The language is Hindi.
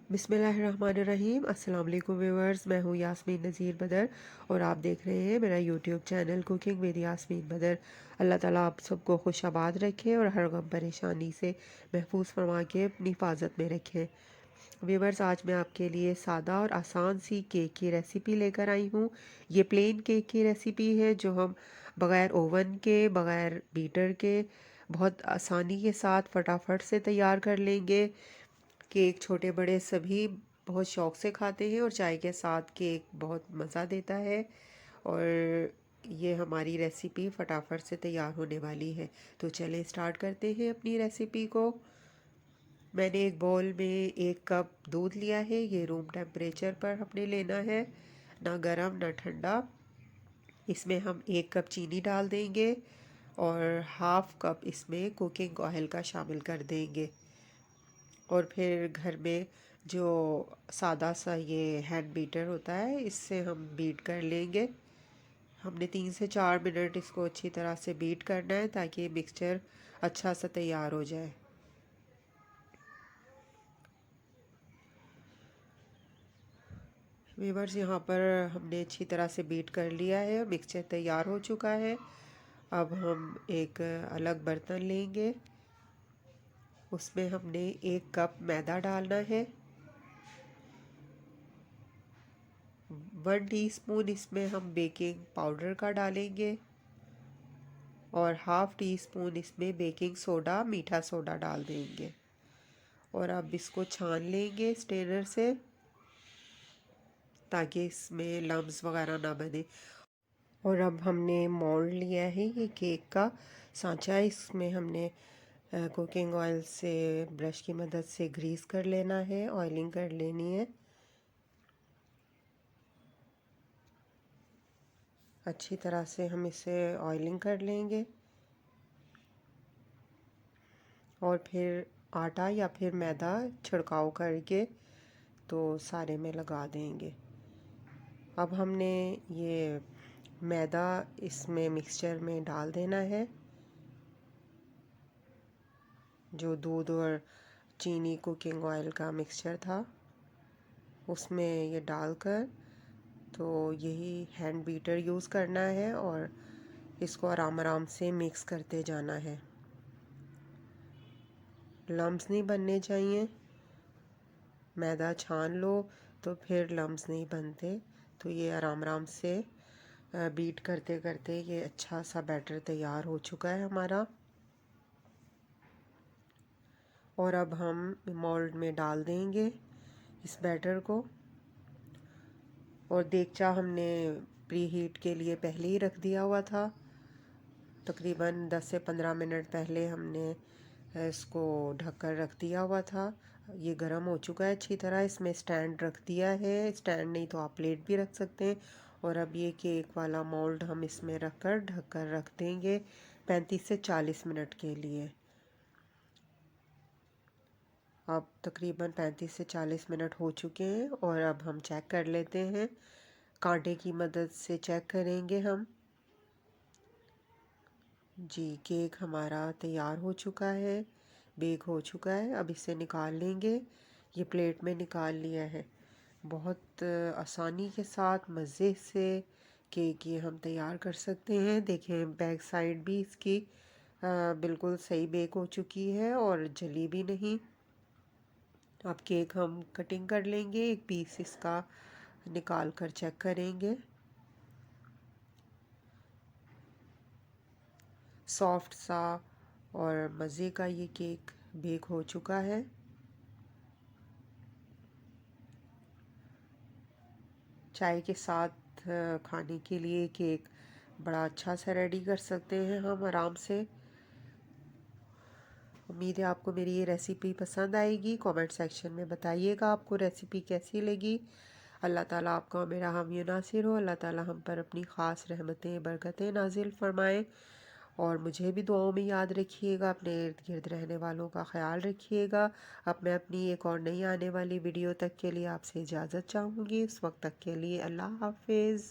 बिस्मिल्लाहिर्रहमानिर्रहीम। अस्सलाम वालेकुम व्यूअर्स, मैं हूँ यास्मीन नज़ीर बदर और आप देख रहे हैं मेरा YouTube channel cooking with Yasmeen Badar. अल्लाह ताला आप सबको खुश आबाद रखे और हर गम परेशानी से महफूज फरमा के अपनी हिफाजत में रखें। व्यूअर्स, आज मैं आपके लिए सादा और आसान सी केक की रेसिपी लेकर आई हूँ। ये प्लेन केक की रेसिपी है जो हम बग़ैर ओवन के, बग़ैर बीटर के बहुत आसानी के साथ फटाफट से तैयार कर लेंगे। केक छोटे बड़े सभी बहुत शौक़ से खाते हैं और चाय के साथ केक बहुत मज़ा देता है। और ये हमारी रेसिपी फटाफट से तैयार होने वाली है, तो चलें स्टार्ट करते हैं अपनी रेसिपी को। मैंने एक बाउल में 1 कप दूध लिया है। ये रूम टेम्परेचर पर हमने लेना है, ना गर्म ना ठंडा। इसमें हम 1 कप चीनी डाल देंगे और हाफ़ कप इसमें कुकिंग ऑयल का शामिल कर देंगे। और फिर घर में जो सादा सा ये हैंड बीटर होता है, इससे हम बीट कर लेंगे। हमने 3 से 4 मिनट इसको अच्छी तरह से बीट करना है ताकि मिक्सचर अच्छा सा तैयार हो जाए। व्यूअर्स, यहाँ पर हमने अच्छी तरह से बीट कर लिया है और मिक्सचर तैयार हो चुका है। अब हम एक अलग बर्तन लेंगे, उसमें हमने 1 कप मैदा डालना है। 1 टीस्पून इसमें हम बेकिंग पाउडर का डालेंगे और हाफ़ टी स्पून इसमें बेकिंग सोडा, मीठा सोडा डाल देंगे। और अब इसको छान लेंगे स्ट्रेनर से ताकि इसमें लम्स वगैरह ना बने। और अब हमने मोल्ड लिया है, ये केक का सांचा। इसमें हमने कुकिंग ऑयल से ब्रश की मदद से ग्रीस कर लेना है, ऑयलिंग कर लेनी है। अच्छी तरह से हम इसे ऑयलिंग कर लेंगे और फिर आटा या फिर मैदा छिड़काव करके तो सारे में लगा देंगे। अब हमने ये मैदा इसमें मिक्सचर में डाल देना है। जो दूध और चीनी कुकिंग ऑयल का मिक्सचर था, उसमें ये डालकर तो यही हैंड बीटर यूज़ करना है और इसको आराम आराम से मिक्स करते जाना है। लम्स नहीं बनने चाहिए। मैदा छान लो तो फिर लम्स नहीं बनते। तो ये आराम आराम से बीट करते करते ये अच्छा सा बैटर तैयार हो चुका है हमारा। और अब हम मोल्ड में डाल देंगे इस बैटर को। और देगचा हमने प्री हीट के लिए पहले ही रख दिया हुआ था। तकरीबन 10 से 15 मिनट पहले हमने इसको ढककर रख दिया हुआ था। ये गर्म हो चुका है अच्छी तरह। इसमें स्टैंड रख दिया है, स्टैंड नहीं तो आप प्लेट भी रख सकते हैं। और अब ये केक वाला मोल्ड हम इसमें रखकर ढककर रख देंगे 35 से 40 मिनट के लिए। अब तकरीबन 35 से 40 मिनट हो चुके हैं और अब हम चेक कर लेते हैं। कांटे की मदद से चेक करेंगे हम। जी, केक हमारा तैयार हो चुका है, बेक हो चुका है। अब इसे निकाल लेंगे। ये प्लेट में निकाल लिया है। बहुत आसानी के साथ मज़े से केक ये हम तैयार कर सकते हैं। देखें, बैक साइड भी इसकी बिल्कुल सही बेक हो चुकी है और जली भी नहीं। अब केक हम कटिंग कर लेंगे, एक पीस इसका निकाल कर चेक करेंगे। सॉफ्ट सा और मज़े का ये केक बेक हो चुका है। चाय के साथ खाने के लिए केक बड़ा अच्छा सा रेडी कर सकते हैं हम आराम से। उम्मीद है आपको मेरी ये रेसिपी पसंद आएगी। कमेंट सेक्शन में बताइएगा आपको रेसिपी कैसी लगी। अल्लाह ताला आपका मेरा हामी नासिर हो। अल्लाह ताला हम पर अपनी ख़ास रहमतें बरकतें नाजिल फरमाएँ। और मुझे भी दुआओं में याद रखिएगा। अपने इर्द गिर्द रहने वालों का ख्याल रखिएगा। अब मैं अपनी एक और नई आने वाली वीडियो तक के लिए आपसे इजाज़त चाहूँगी। उस वक्त तक के लिए अल्लाह हाफिज़।